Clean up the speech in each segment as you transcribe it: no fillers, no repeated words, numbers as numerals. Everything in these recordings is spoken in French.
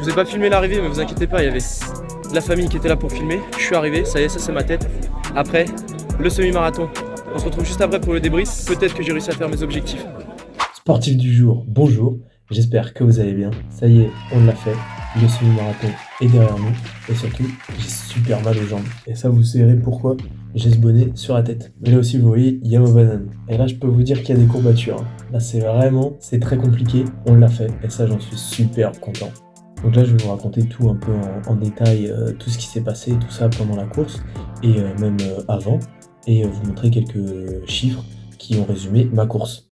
vous ai pas filmé l'arrivée, mais vous inquiétez pas, il y avait la famille qui était là pour filmer. Je suis arrivé, ça y est, ça c'est ma tête. Après, le semi-marathon. On se retrouve juste après pour le débrief. Peut-être que j'ai réussi à faire mes objectifs. Sportif du jour, bonjour, j'espère que vous allez bien. Ça y est, on l'a fait, le semi-marathon est derrière nous et surtout, j'ai super mal aux jambes. Et ça, vous saurez pourquoi j'ai ce bonnet sur la tête. Mais là aussi, vous voyez, il y a ma banane. Et là, je peux vous dire qu'il y a des courbatures. Là, c'est très compliqué, on l'a fait et ça, j'en suis super content. Donc là, je vais vous raconter tout un peu en détail, tout ce qui s'est passé, tout ça pendant la course et même avant, et vous montrer quelques chiffres qui ont résumé ma course.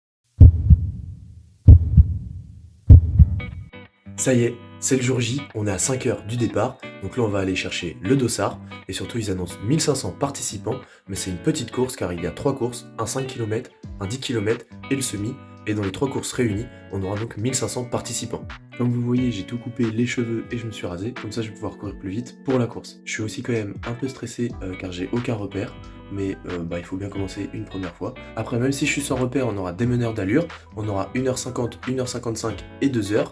Ça y est, c'est le jour J, on est à 5 heures du départ, donc là on va aller chercher le dossard, et surtout ils annoncent 1500 participants, mais c'est une petite course car il y a 3 courses, un 5 km, un 10 km et le semi, et dans les 3 courses réunies, on aura donc 1500 participants. Comme vous voyez, j'ai tout coupé les cheveux et je me suis rasé, comme ça je vais pouvoir courir plus vite pour la course. Je suis aussi quand même un peu stressé car j'ai aucun repère, mais il faut bien commencer une première fois. Après, même si je suis sans repère, on aura des meneurs d'allure, on aura 1h50, 1h55 et 2h.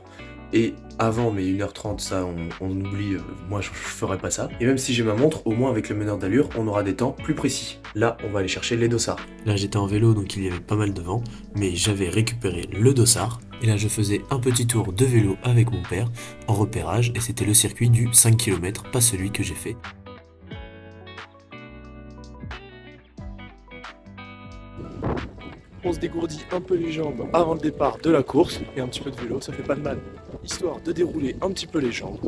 Et avant, mais 1h30, ça on oublie, moi je ferai pas ça. Et même si j'ai ma montre, au moins avec le meneur d'allure, on aura des temps plus précis. Là, on va aller chercher les dossards. Là, j'étais en vélo, donc il y avait pas mal de vent, mais j'avais récupéré le dossard. Et là, je faisais un petit tour de vélo avec mon père, en repérage, et c'était le circuit du 5 km, pas celui que j'ai fait. On se dégourdit un peu les jambes avant le départ de la course et un petit peu de vélo, ça fait pas de mal, histoire de dérouler un petit peu les jambes.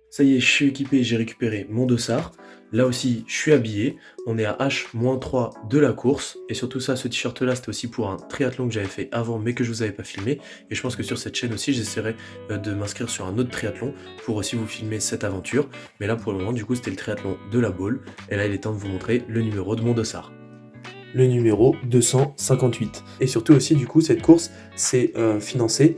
Ça y est, je suis équipé, j'ai récupéré mon dossard. Là aussi, je suis habillé. On est à H-3 de la course. Et surtout ça, ce t-shirt là, c'était aussi pour un triathlon que j'avais fait avant, mais que je vous avais pas filmé. Et je pense que sur cette chaîne aussi, j'essaierai de m'inscrire sur un autre triathlon pour aussi vous filmer cette aventure. Mais là, pour le moment, du coup, c'était le triathlon de la Baule. Et là, il est temps de vous montrer le numéro de mon dossard. Le numéro 258. Et surtout aussi, du coup, cette course, c'est financé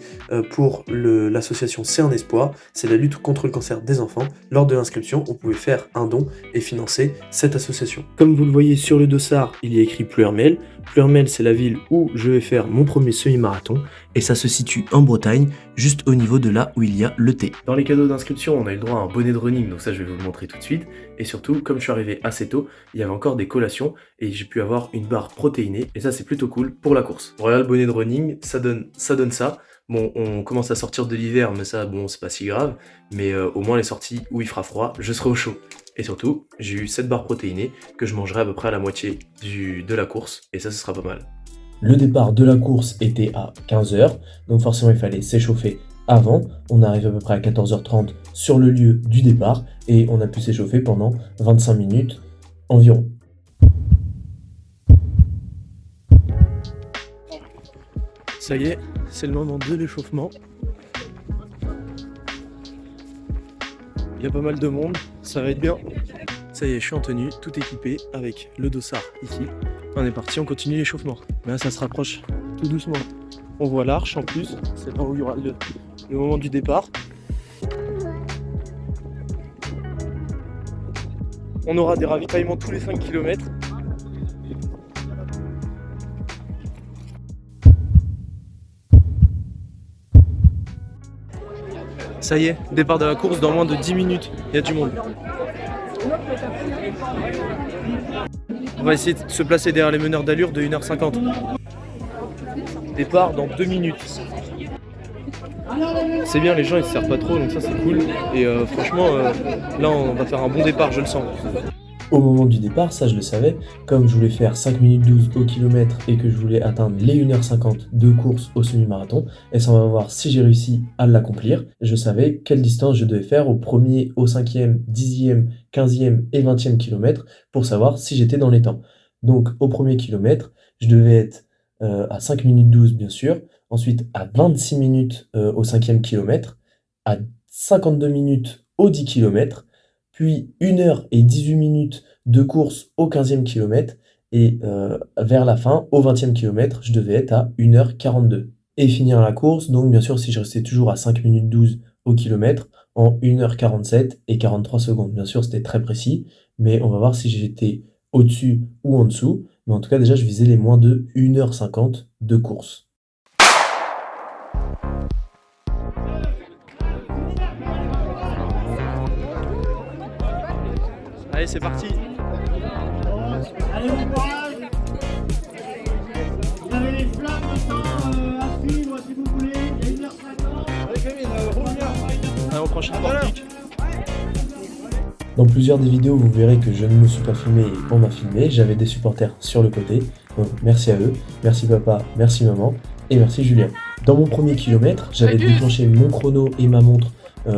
pour l'association C'est un espoir, c'est la lutte contre le cancer des enfants. Lors de l'inscription, on pouvait faire un don et financer cette association. Comme vous le voyez sur le dossard, il y a écrit Pluermel. Pluermel, c'est la ville où je vais faire mon premier semi-marathon, et ça se situe en Bretagne, juste au niveau de là où il y a le thé. Dans les cadeaux d'inscription, on a eu le droit à un bonnet de running, donc ça je vais vous le montrer tout de suite. Et surtout, comme je suis arrivé assez tôt, il y avait encore des collations, et j'ai pu avoir une barre protéinée, et ça c'est plutôt cool pour la course. Voilà le bonnet de running, ça donne ça. Bon, on commence à sortir de l'hiver, mais ça, bon, c'est pas si grave. Mais au moins les sorties où il fera froid, je serai au chaud. Et surtout, j'ai eu cette barre protéinée que je mangerai à peu près à la moitié de la course, et ça, ce sera pas mal. Le départ de la course était à 15h, donc forcément il fallait s'échauffer avant. On arrive à peu près à 14h30 sur le lieu du départ, et on a pu s'échauffer pendant 25 minutes environ. Ça y est, c'est le moment de l'échauffement. Il y a pas mal de monde, ça va être bien. Ça y est, je suis en tenue, tout équipé avec le dossard ici. On est parti, on continue l'échauffement. Mais là, ça se rapproche tout doucement. On voit l'arche en plus, c'est là où il y aura le moment du départ. On aura des ravitaillements tous les 5 km. Ça y est, départ de la course dans moins de 10 minutes, il y a du monde. On va essayer de se placer derrière les meneurs d'allure de 1h50. Départ dans 2 minutes. C'est bien, les gens ils se servent pas trop, donc ça c'est cool. Et franchement, là on va faire un bon départ, je le sens. Au moment du départ, ça je le savais, comme je voulais faire 5 minutes 12 au kilomètre et que je voulais atteindre les 1h50 de course au semi-marathon, et ça va voir si j'ai réussi à l'accomplir. Je savais quelle distance je devais faire au premier, au 5e, 10e, 15e et 20e kilomètre pour savoir si j'étais dans les temps. Donc au premier kilomètre, je devais être à 5 minutes 12 bien sûr, ensuite à 26 minutes au 5e kilomètre, à 52 minutes au 10 km, puis 1h18 de course au 15e kilomètre, et vers la fin, au 20e kilomètre, je devais être à 1h42. Et finir la course, donc bien sûr, si je restais toujours à 5 minutes 12 au kilomètre, en 1h47 et 43 secondes. Bien sûr, c'était très précis, mais on va voir si j'étais au-dessus ou en dessous. Mais en tout cas, déjà, je visais les moins de 1h50 de course. Allez, c'est parti. Allez, bon courage. Vous avez les flammes de temps à suivre si vous voulez. Il y a 1h50. Allez, Camille, roule bien. Allez, on franchit le portique. Dans plusieurs des vidéos, vous verrez que je ne me suis pas filmé et on m'a filmé. J'avais des supporters sur le côté. Donc merci à eux, merci papa, merci maman et merci Julien. Dans mon premier kilomètre, j'avais déclenché mon chrono et ma montre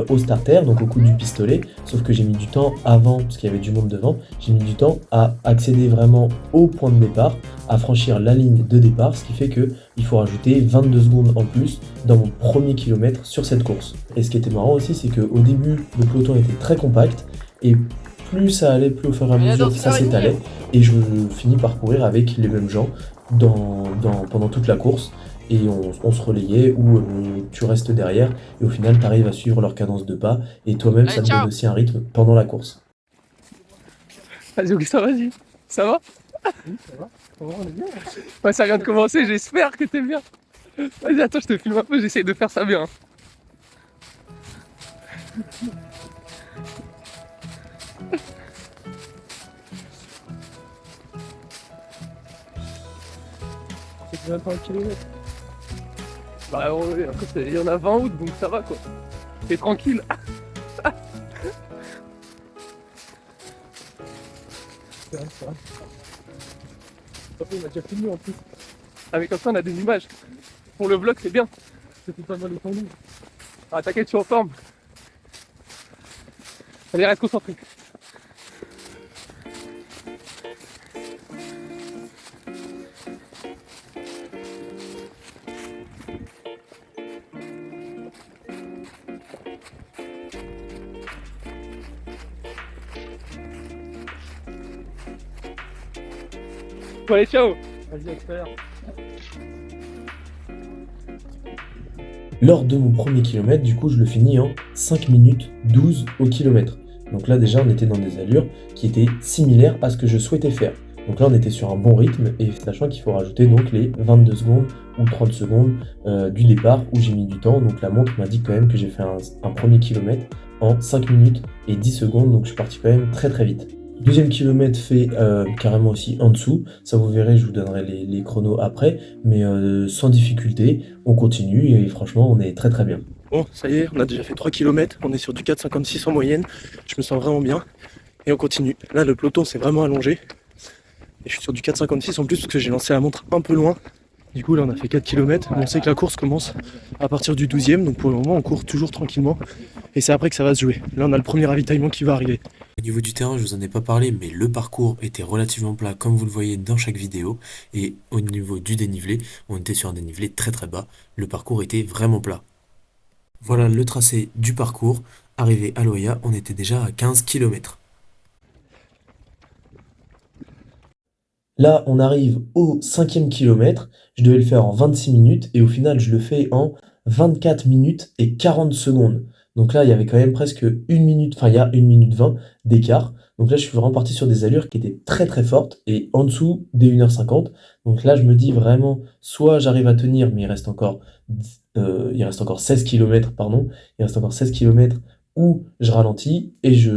au starter, donc au coup du pistolet, sauf que j'ai mis du temps avant, parce qu'il y avait du monde devant, j'ai mis du temps à accéder vraiment au point de départ, à franchir la ligne de départ, ce qui fait qu'il faut rajouter 22 secondes en plus dans mon premier kilomètre sur cette course. Et ce qui était marrant aussi, c'est qu'au début, le peloton était très compact, et plus ça allait, plus au fur et à mesure ça s'étalait, et je finis par courir avec les mêmes gens pendant toute la course. Et on se relayait ou tu restes derrière et au final tu arrives à suivre leur cadence de pas et toi-même ça te donne aussi un rythme pendant la course. Vas-y Augustin, vas-y. Ça va? Oui, ça va. On est bien. Ouais, ça vient de commencer, j'espère que t'es bien. Vas-y, attends, je te filme un peu, j'essaye de faire ça bien. C'est combien de temps un kilomètre? Bah ouais, il y en a 20 août, donc ça va quoi. T'es tranquille. C'est vrai, c'est vrai. On a déjà filmé en plus. Ah mais comme ça on a des images. Pour le vlog c'est bien. C'était pas mal étendu. Ah t'inquiète, je suis en forme. Allez, reste concentré. Bon allez, ciao. Vas-y, à tout à l'heure. Lors de mon premier kilomètre, du coup, je le finis en 5 minutes 12 au kilomètre. Donc là, déjà, on était dans des allures qui étaient similaires à ce que je souhaitais faire. Donc là, on était sur un bon rythme, et sachant qu'il faut rajouter donc les 22 secondes ou 30 secondes du départ où j'ai mis du temps. Donc la montre m'a dit quand même que j'ai fait un premier kilomètre en 5 minutes et 10 secondes, donc je suis parti quand même très très vite. Deuxième kilomètre fait carrément aussi en dessous, ça vous verrez, je vous donnerai les chronos après, mais sans difficulté, on continue et franchement on est très très bien. Bon, ça y est, on a déjà fait 3 km, on est sur du 4,56 en moyenne, je me sens vraiment bien, et on continue. Là le peloton s'est vraiment allongé, et je suis sur du 4,56 en plus parce que j'ai lancé la montre un peu loin. Du coup là on a fait 4 km, on sait que la course commence à partir du 12e, donc pour le moment on court toujours tranquillement, et c'est après que ça va se jouer. Là on a le premier ravitaillement qui va arriver. Au niveau du terrain, je vous en ai pas parlé, mais le parcours était relativement plat comme vous le voyez dans chaque vidéo. Et au niveau du dénivelé, on était sur un dénivelé très très bas. Le parcours était vraiment plat. Voilà le tracé du parcours. Arrivé à Loya, on était déjà à 15 km. Là, on arrive au 5e kilomètre, je devais le faire en 26 minutes et au final, je le fais en 24 minutes et 40 secondes. Donc là, il y avait quand même presque 1 minute, enfin il y a 1 minute 20 d'écart. Donc là, je suis vraiment parti sur des allures qui étaient très très fortes et en dessous des 1h50. Donc là, je me dis vraiment, soit j'arrive à tenir, mais il reste encore 16 km, pardon. Il reste encore 16 km où je ralentis et je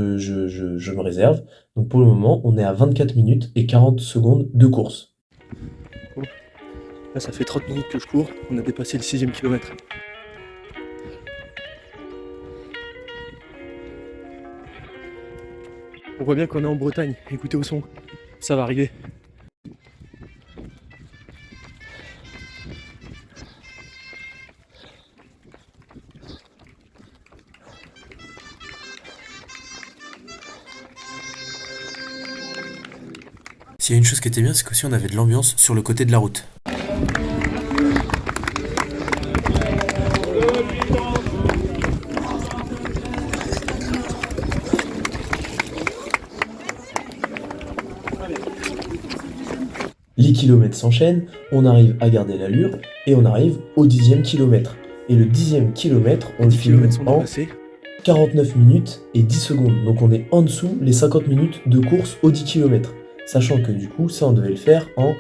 me réserve. Donc pour le moment, on est à 24 minutes et 40 secondes de course. Là ça fait 30 minutes que je cours, on a dépassé le 6e kilomètre. On voit bien qu'on est en Bretagne, écoutez au son, ça va arriver. S'il y a une chose qui était bien, c'est qu'aussi on avait de l'ambiance sur le côté de la route. Les kilomètres s'enchaînent, on arrive à garder l'allure et on arrive au 10e kilomètre. Et le 10e kilomètre, on le finit en 49 minutes et 10 secondes. Donc on est en dessous les 50 minutes de course au 10 km. Sachant que du coup, ça on devait le faire en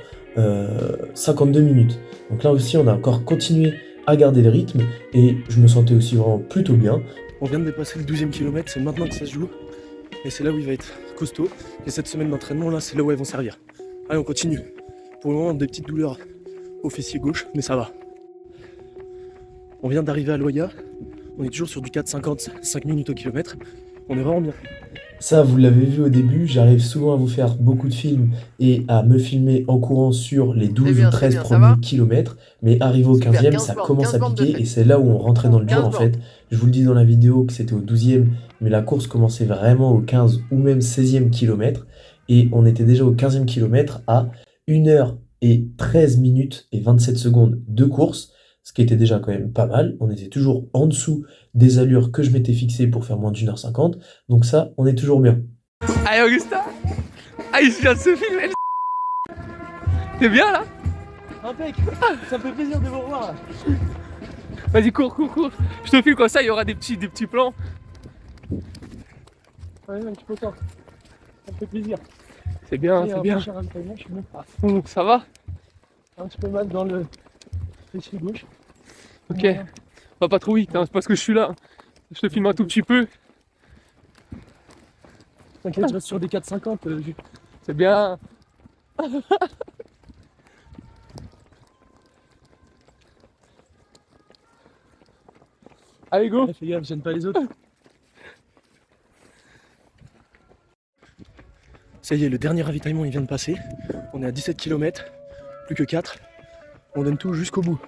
52 minutes. Donc là aussi, on a encore continué à garder le rythme et je me sentais aussi vraiment plutôt bien. On vient de dépasser le 12e kilomètre, c'est maintenant que ça se joue. Et c'est là où il va être costauds. Et cette semaine d'entraînement là, c'est là où elles vont servir. Allez, on continue. Pour le moment, des petites douleurs au fessier gauche, mais ça va. On vient d'arriver à Loya. On est toujours sur du 4,50, 5 minutes au kilomètre. On est vraiment bien. Ça, vous l'avez vu au début, j'arrive souvent à vous faire beaucoup de films et à me filmer en courant sur les 12 ou 13 premiers kilomètres, mais arrivé au 15e, ça commence à piquer et c'est là où on rentrait dans le dur en fait. Je vous le dis dans la vidéo que c'était au 12e, mais la course commençait vraiment au 15 ou même 16e kilomètre et on était déjà au 15e kilomètre à 1h et 13 minutes et 27 secondes de course, ce qui était déjà quand même pas mal. On était toujours en dessous des allures que je m'étais fixées pour faire moins d'1h50, donc ça, on est toujours bien. Allez Augustin. Ah, il vient de se filmer. T'es bien là? Impec. Ça me fait plaisir de vous revoir là. Vas-y, cours. Je te filme comme ça, il y aura des petits plans. Ouais, un petit peu temps. Ça me fait plaisir. C'est bien, Et c'est un bien. prochain ravitaillement, je suis même pas à fond. Ça va? Un petit peu mal dans le fessier gauche. Ok. Voilà. Va pas trop vite, hein, c'est parce que je suis là. Je te filme un tout petit peu. T'inquiète, je reste sur des 4,50. C'est bien. Allez, go. Fais gaffe, j'aime pas les autres. Ça y est, le dernier ravitaillement il vient de passer. On est à 17 km, plus que 4. On donne tout jusqu'au bout.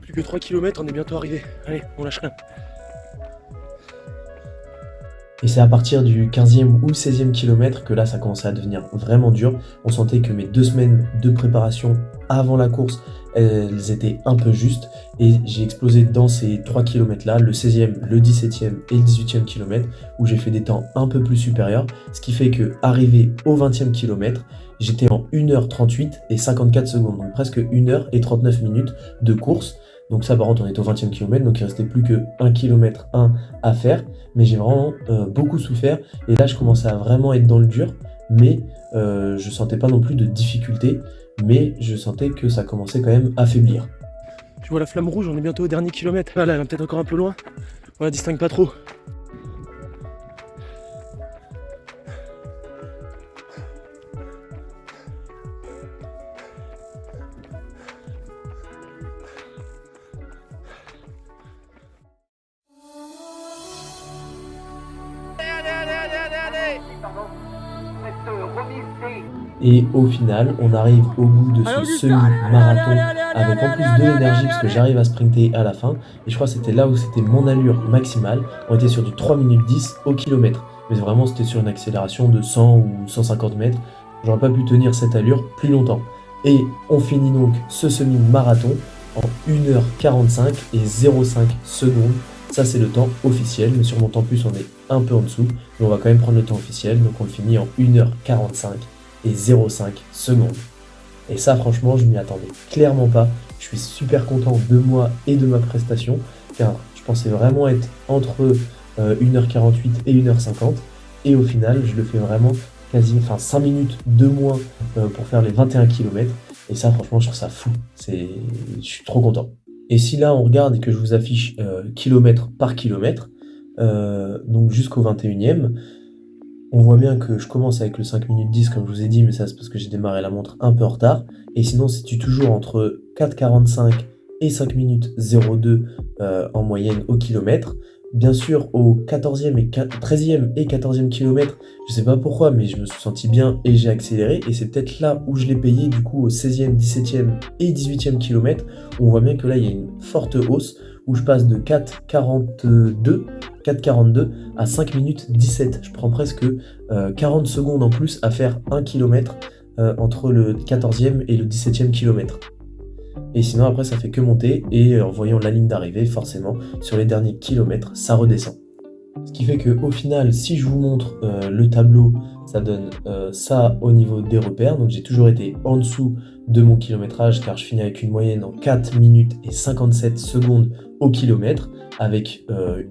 Plus que 3 km, on est bientôt arrivé. Allez, on lâche rien. Et c'est à partir du 15e ou 16e kilomètre que là ça commençait à devenir vraiment dur. On sentait que mes 2 semaines de préparation avant la course, elles étaient un peu justes. Et j'ai explosé dans ces 3 km là, le 16e, le 17e et le 18e kilomètre, où j'ai fait des temps un peu plus supérieurs. Ce qui fait que arrivé au 20e kilomètre, j'étais en 1h38 et 54 secondes. Donc presque 1h et 39 minutes de course. Donc ça par contre on est au 20e kilomètre, donc il restait plus que 1 km 1 à faire, mais j'ai vraiment beaucoup souffert, et là je commençais à vraiment être dans le dur, mais je sentais pas non plus de difficulté, mais je sentais que ça commençait quand même à faiblir. Je vois la flamme rouge, on est bientôt au dernier kilomètre. Ah là, elle est peut-être encore un peu loin. On la distingue pas trop. Et au final, on arrive au bout de ce semi-marathon avec en plus de l'énergie parce que j'arrive à sprinter à la fin. Et je crois que c'était là où c'était mon allure maximale. On était sur du 3 minutes 10 au kilomètre. Mais vraiment, c'était sur une accélération de 100 ou 150 mètres. J'aurais pas pu tenir cette allure plus longtemps. Et on finit donc ce semi-marathon en 1h45 et 0,5 secondes. Ça, c'est le temps officiel, mais sur mon temps plus, on est un peu en dessous. Mais on va quand même prendre le temps officiel, donc on le finit en 1h45 et 0,5 secondes. Et ça, franchement, je m'y attendais clairement pas. Je suis super content de moi et de ma prestation, car je pensais vraiment être entre 1h48 et 1h50. Et au final, je le fais vraiment 5 minutes de moins pour faire les 21 km. Et ça, franchement, je trouve ça fou. Je suis trop content. Et si là, on regarde et que je vous affiche kilomètre par kilomètre, donc jusqu'au 21e, on voit bien que je commence avec le 5 minutes 10 comme je vous ai dit, mais ça c'est parce que j'ai démarré la montre un peu en retard. Et sinon, c'est toujours entre 4,45 et 5 minutes 02 en moyenne au kilomètre. Bien sûr, au 13e et 14e kilomètre, je sais pas pourquoi, mais je me suis senti bien et j'ai accéléré. Et c'est peut-être là où je l'ai payé, du coup, au 16e, 17e et 18e kilomètre. On voit bien que là, il y a une forte hausse où je passe de 4,42 à 5 minutes 17. Je prends presque 40 secondes en plus à faire 1 km entre le 14e et le 17e kilomètre. Et sinon après ça fait que monter, et en voyant la ligne d'arrivée, forcément sur les derniers kilomètres ça redescend. Ce qui fait que au final, si je vous montre le tableau, ça donne ça au niveau des repères. Donc j'ai toujours été en dessous de mon kilométrage car je finis avec une moyenne en 4 minutes et 57 secondes au kilomètre avec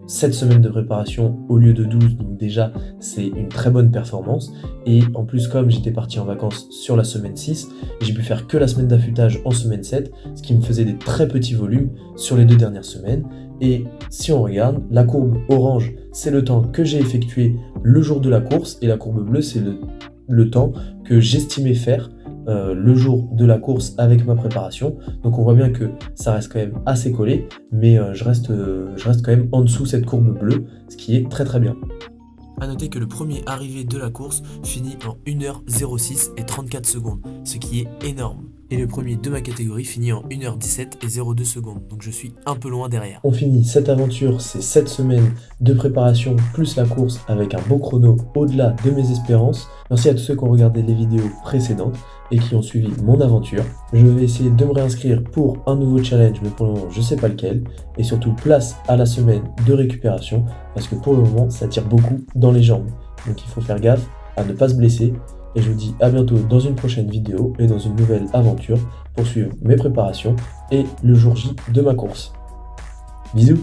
7 semaines de préparation au lieu de 12, donc déjà c'est une très bonne performance. Et en plus, comme j'étais parti en vacances sur la semaine 6, j'ai pu faire que la semaine d'affûtage en semaine 7, ce qui me faisait des très petits volumes sur les 2 dernières semaines. Et si on regarde, la courbe orange, c'est le temps que j'ai effectué le jour de la course, et la courbe bleue, c'est le temps que j'estimais faire le jour de la course avec ma préparation. Donc on voit bien que ça reste quand même assez collé, mais je reste quand même en dessous cette courbe bleue, ce qui est très très bien. A noter que le premier arrivé de la course finit en 1h06 et 34 secondes, ce qui est énorme. Et le premier de ma catégorie finit en 1h17 et 02 secondes, donc je suis un peu loin derrière. On finit cette aventure, ces 7 semaines de préparation plus la course avec un beau chrono au-delà de mes espérances. Merci à tous ceux qui ont regardé les vidéos précédentes et qui ont suivi mon aventure. Je vais essayer de me réinscrire pour un nouveau challenge, mais pour le moment je sais pas lequel. Et surtout place à la semaine de récupération, parce que pour le moment ça tire beaucoup dans les jambes. Donc il faut faire gaffe à ne pas se blesser. Et je vous dis à bientôt dans une prochaine vidéo et dans une nouvelle aventure pour suivre mes préparations et le jour J de ma course. Bisous!